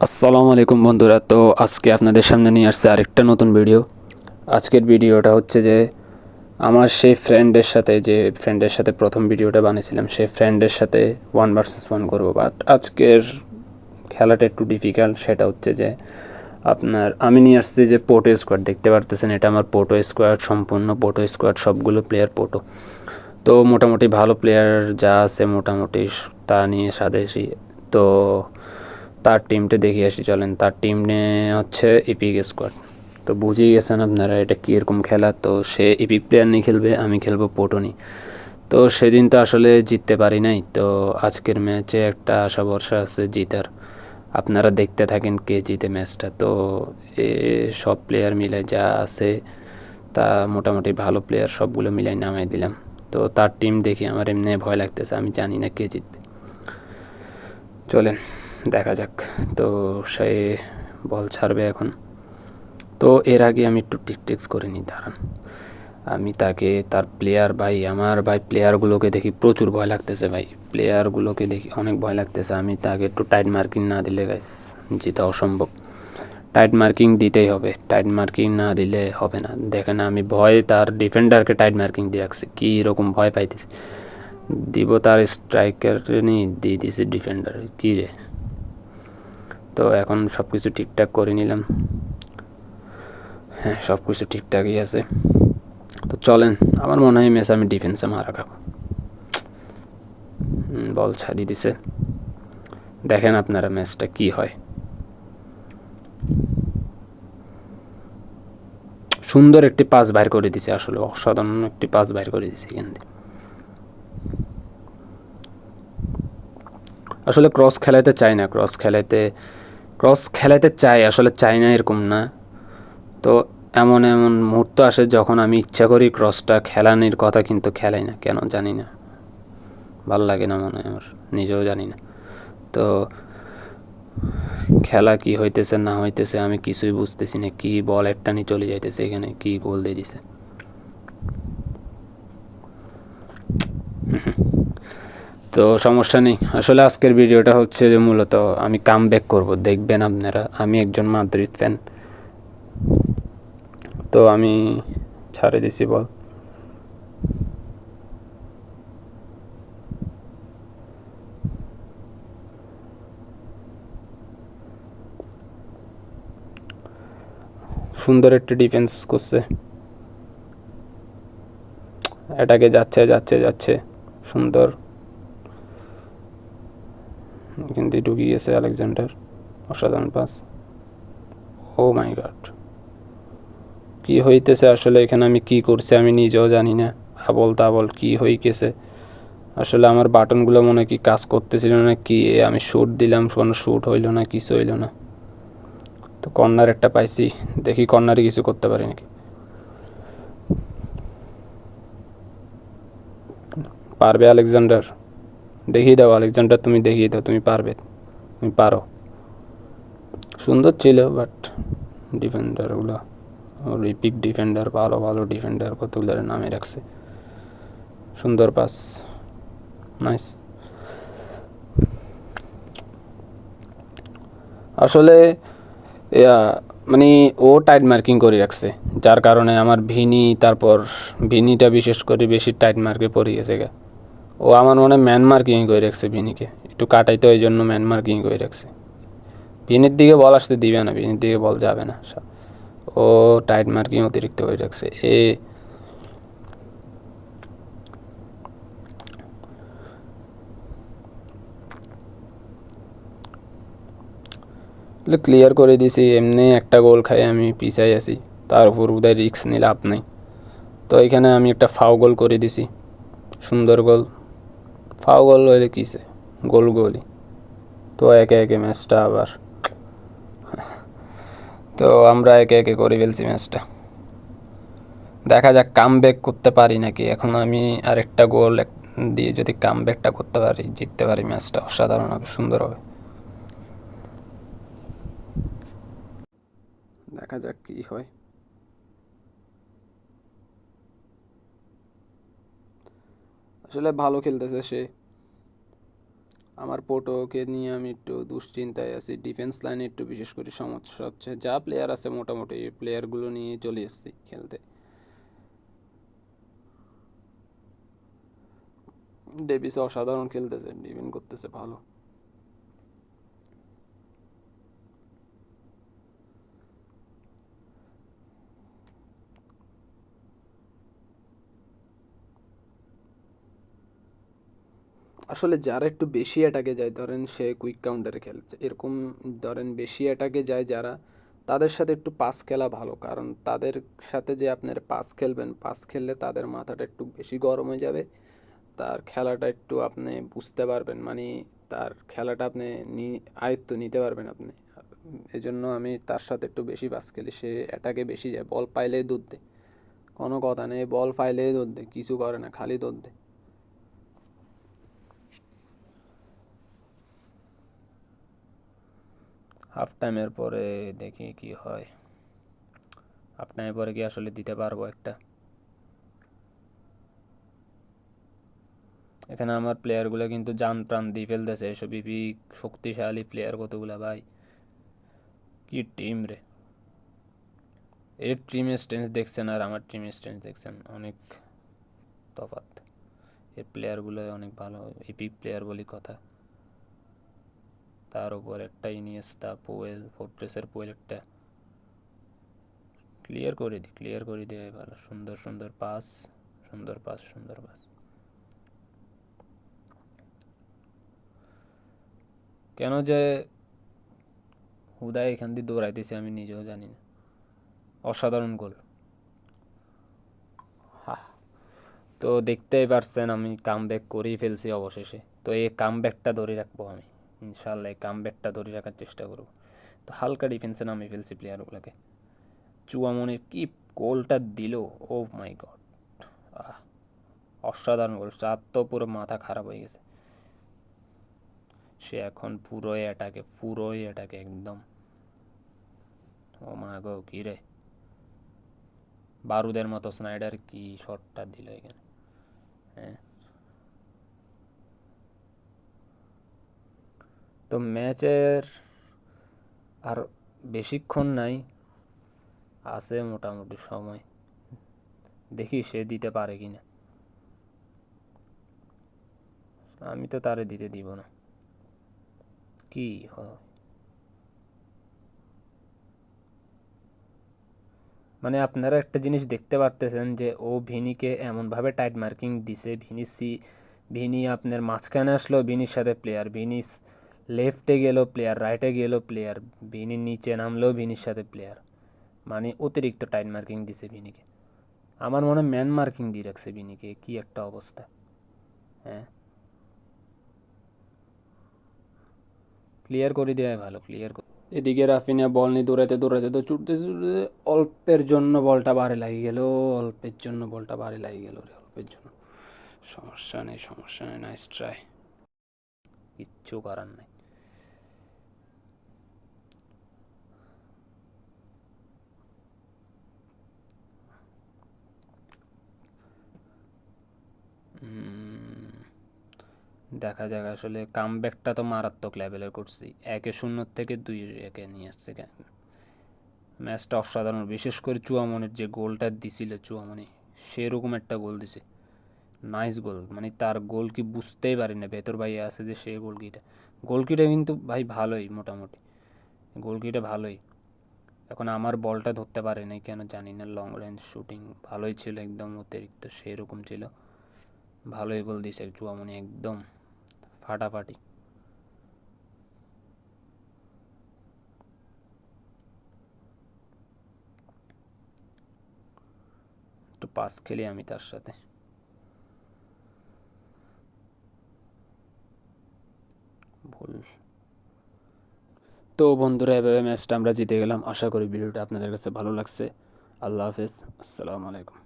আসসালামু আলাইকুম বন্ধুরা। তো আজকে আপনাদের সামনে নিয়ে আসছে আরেকটা নতুন ভিডিও। আজকের ভিডিওটা হচ্ছে যে আমার সেই ফ্রেন্ডের সাথে প্রথম ভিডিওটা বানিয়েছিলাম, সেই ফ্রেন্ডের সাথে 1 ভার্সেস 1 করবো। বাট আজকের খেলাটা একটু ডিফিকাল্ট। সেটা হচ্ছে যে আমি নিয়ে আসছি যে পোটো স্কোয়াড, দেখতে পারতেছেন এটা আমার পোটো স্কোয়াড, সম্পূর্ণ পোটো স্কোয়াড, সবগুলো প্লেয়ার পোটো। তো মোটামুটি ভালো প্লেয়ার যা আছে মোটামুটি তা নিয়ে সাজেছি। তো তার টিমটা দেখে আসি, চলেন। তার টিম নিয়ে হচ্ছে ইপিক স্কোয়াড। তো বুঝেই গেছেন আপনারা এটা কীরকম খেলা। তো সে ইপিক প্লেয়ার নিয়ে খেলবে, আমি খেলবো পোটো নিয়ে। তো সেদিন তো আসলে জিততে পারি নাই। তো আজকের ম্যাচে একটা আশা ভরসা আছে জিতার। আপনারা দেখতে থাকেন কে জিতে ম্যাচটা। তো এ সব প্লেয়ার মিলে যা আছে তা মোটামুটি ভালো প্লেয়ার, সবগুলো মিলাই নামাই দিলাম। তো তার টিম দেখে আমার এমনি ভয় লাগতেছে, আমি জানি না কে জিতবে। চলেন দেখা যাক। তো সে বল ছাড়বে এখন। তো এর আগে আমি একটু টিকটিক্স করে নিই, দাঁড়ান। আমি তাকে তার প্লেয়ার, আমার প্লেয়ারগুলোকে দেখি প্রচুর ভয় লাগতেছে ভাই। প্লেয়ারগুলোকে দেখি অনেক ভয় লাগতেছে। আমি তাকে একটু টাইট মার্কিং না দিলে গাইস জিতা অসম্ভব। টাইট মার্কিং দিতেই হবে, টাইট মার্কিং না দিলে হবে না। দেখেন আমি ভয় তার ডিফেন্ডারকে টাইট মার্কিং দিয়ে রাখছি, কী রকম ভয় পাইতেছি। দিব তার স্ট্রাইকার নিয়ে দিয়ে দিয়েছি ডিফেন্ডার, কী রে। তো এখন সব কিছু ঠিকঠাক করে নিলাম। হ্যাঁ, সব কিছু ঠিকঠাকই আছে। তো চলেন, আমার মনে হয় ম্যাচ আমি ডিফেন্সে মারা খাবো। বল ছাড়িয়ে দিছে, দেখেন আপনারা ম্যাচটা কি হয়। সুন্দর একটি পাস বাইর করে দিছে, আসলে অসাধারণ একটি পাস বাইর করে দিছে এখান থেকে। আসলে ক্রস খেলাইতে চাই, আসলে চাই না এরকম না। তো এমন এমন মুহূর্ত আসে যখন আমি ইচ্ছা করি ক্রসটা খেলানির কথা, কিন্তু খেলাই না, কেন জানি না। ভাল লাগে না মনে হয় আমার, নিজেও জানি না। তো খেলা কি হইতেছে না হইতেছে আমি কিছুই বুঝতেছি না। কি বল একটা নিয়ে চলে যাইতেছে, এখানে কি গোল দিয়ে দিছে। তো সমস্যা নেই। আসলে আজকের ভিডিওটা হচ্ছে যে মূলত আমি কাম ব্যাক করবো, দেখবেন আপনারা। আমি একজন মাদ্রিদ ফ্যান। তো আমি ছাড়ে দিছি বল। সুন্দর একটি ডিফেন্স করছে, এটাকে যাচ্ছে যাচ্ছে যাচ্ছে সুন্দর, কিন্তু ঢুকে গেছে আলেকজান্ডার। অসাধারণ পাস। ও মাই গড, কি হইতেছে আসলে এখানে, আমি কি করছি আমি নিজেও জানি না। আবল তাবল কি হয়ে গেছে আসলে। আমার বাটনগুলো মনে হয় কি কাজ করতেছিল না কি, আমি শ্যুট দিলাম, কোনো শ্যুট হইল না, কিছু হইল না। তো কর্নার একটা পাইছি, দেখি কর্নারে কিছু করতে পারি নাকি। পারবে আলেকজান্ডার, দেখিয়ে দাও আলেকজান্ডার, তুমি দেখিয়ে দাও তুমি পারবে, তুমি পারো। সুন্দর ছিল বাট ডিফেন্ডারগুলো, রিপিক ডিফেন্ডার, ভালো ভালো ডিফেন্ডার কতগুলোর নামে রাখছে। সুন্দর পাস, নাইস। আসলে ইয়া মানে ও টাইট মার্কিং করে রাখছে, যার কারণে আমার ভিনিটা বিশেষ করে বেশি টাইট মার্কে পড়ে গেছে গা। ও আমার মনে হয় ম্যান মার্কিং করে রাখছে, ভিনিকে একটু কাটাইতে ওই জন্য ম্যান মার্কিং করে রাখছে। ভিনির দিকে বল আসতে দিবে না, ভিনির দিকে বল যাবে না। ও টাইট মার্কিং অতিরিক্ত করে রাখছে। ক্লিয়ার করে দিছি, এমনি একটা গোল খাই আমি পিছাই আছি, তার উপর উদয় রিক্স নিয়ে লাভ নেই। তো এখানে আমি একটা ফাও গোল করে দিছি, সুন্দর গোল। ফাও গোল হইলে কিসে, গোলই। তো একে একে ম্যাচটা আবার, তো আমরা একে একে করে ফেলছি ম্যাচটা। দেখা যাক কাম ব্যাক করতে পারি নাকি। এখন আমি আরেকটা গোল দিয়ে যদি কাম ব্যাকটা করতে পারি, জিততে পারি, ম্যাচটা অসাধারণ হবে, সুন্দর হবে। দেখা যাক কি হয়। আসলে ভালো খেলতেছে সে, আমার পোটোকে নিয়ে আমি একটু দুশ্চিন্তায় আছি। ডিফেন্স লাইনে একটু বিশেষ করে সমস্যা হচ্ছে। যা প্লেয়ার আছে মোটামুটি এই প্লেয়ারগুলো নিয়ে চলে এসেছি খেলতে। ডেভিস অসাধারণ খেলতেছে, ডিফেন্ড করতেছে ভালো। আসলে যারা একটু বেশি অ্যাটাকে যায়, ধরেন সে কুইক কাউন্টারে খেলছে এরকম, ধরেন বেশি অ্যাটাকে যায় যারা, তাদের সাথে একটু পাস খেলা ভালো। কারণ তাদের সাথে যে আপনার পাস খেলবেন, পাস খেললে তাদের মাথাটা একটু বেশি গরম হয়ে যাবে, তার খেলাটা একটু আপনি বুঝতে পারবেন, মানে তার খেলাটা আপনি আয়ত্ত নিতে পারবেন আপনি। এই জন্য আমি তার সাথে একটু বেশি পাস খেলি। সে অ্যাটাকে বেশি যায়, বল পাইলেই দৌড় দেয়, কোনো কথা নেই, বল পাইলেই দৌড় দেয়, কিছু করে না, খালি দৌড় দেয়। হাফ টাইমের পরে দেখি কি হয়। হাফ টাইমের পরে কি আসলে দিতে পারবো একটা। এখানে আমার প্লেয়ারগুলো কিন্তু জান প্রাণ দিয়ে ফেলতেছে, এসব বিপি শক্তিশালী প্লেয়ার কতগুলা ভাই, কি টিম রে। এর টিম স্ট্রেংথ দেখছেন আর আমার টিম স্ট্রেংথ দেখছেন, অনেক তফাৎ। এর প্লেয়ারগুলো অনেক ভালো, এপিক প্লেয়ার বলি কথা। তার উপর একটা ইনিয়েস্তা, পোয়েল, ফোর্ট্রেসের পোয়েল একটা ক্লিয়ার করে দিয়ে ভালো। সুন্দর সুন্দর পাস, সুন্দর পাস, সুন্দর পাস। কেন যে হুদায় এখান দিয়ে দৌড়াইতেছি আমি নিজেও জানি না। অসাধারণ গোল। হ্যাঁ, তো দেখতেই পারছেন আমি কাম ব্যাক করেই ফেলছি অবশেষে। তো এই কাম ব্যাকটা ধরে রাখবো আমি, ইনশাল্লাহ এই কাম ব্যাকটা ধরে রাখার চেষ্টা করব। তো হালকা ডিফেন্সে নামিয়ে ফেলছি প্লেয়ারগুলোকে। চুয়ামনির কি গোলটা দিল, ও মাই গড, আহ অসাধারণ গোল। চার তো পুরো মাথা খারাপ হয়ে গেছে। সে এখন পুরোই অ্যাটাকে একদম। ও মা গো, কি রে, বারুদের মতো স্নাইডার কি শটটা দিল এখানে। হ্যাঁ, তো ম্যাচের আর বেশিক্ষণ নাই, আছে মোটামুটি সময়। দেখি সে দিতে পারে কি না। আমি তো তারে দিতে দিব না, কি হয়। মানে আপনারা একটা জিনিস দেখতে পারতেছেন যে ও ভিনিকে এমনভাবে টাইট মার্কিং দিছে, ভিনি আপনার মাঝখানে আসলো, ভিনির সাথে প্লেয়ার, ভিনি লেফটে গেল প্লেয়ার, রাইটে গেল প্লেয়ার, ভিনি নিচে নামলেও ভিনির সাথে প্লেয়ার। মানে অতিরিক্ত টাইট মার্কিং দিছে ভিনিকে। আমার মনে হয় ম্যান মার্কিং দিয়ে রাখছে ভিনিকে, কি একটা অবস্থা। হ্যাঁ, ক্লিয়ার করে দেওয়াই ভালো, এদিকে রাফিনা বল নিয়ে দৌড়াতে দৌড়াতে তো ছুটতে ছুটতে অল্পের জন্য বলটা বারে লাগিয়ে গেল, অল্পের জন্য বলটা বারে লাগিয়ে গেল রে, অল্পের জন্য। সমস্যা নেই, সমস্যা নেই, নাইস ট্রাই, কিচ্ছু করার নেই। দেখা যাক, আসলে কামব্যাকটা তো মারাত্মক লেভেলের করছি, 1-0 থেকে 2-1 নিয়ে আসছে। ম্যাচটা অসাধারণ, বিশেষ করে চুয়ামনির যে গোলটা দিছিল, চুয়ামনি সেরকম একটা গোল দিছে, নাইস গোল। মানে তার গোল কি বুঝতেই পারি না, ভেতর বাইরে আছে যে সে গোলকিটা কিন্তু ভাই ভালোই, মোটামুটি গোলকিটা ভালোই। এখন আমার বলটা ধরতে পারে নাই কেন জানি না, লং রেঞ্জ শুটিং ভালোই ছিল, একদম অতিরিক্ত সেরকম ছিল। ভালোই গোল দিছে চুয়ামনি, একদম ফাটাফাটি। একটু পাস খেলি আমি তার সাথে, ভুল। তো বন্ধুরা, এভাবে ম্যাচটা আমরা জিতে গেলাম। আশা করি ভিডিওটা আপনাদের কাছে ভালো লাগছে। আল্লাহ হাফেজ, আসসালামু আলাইকুম।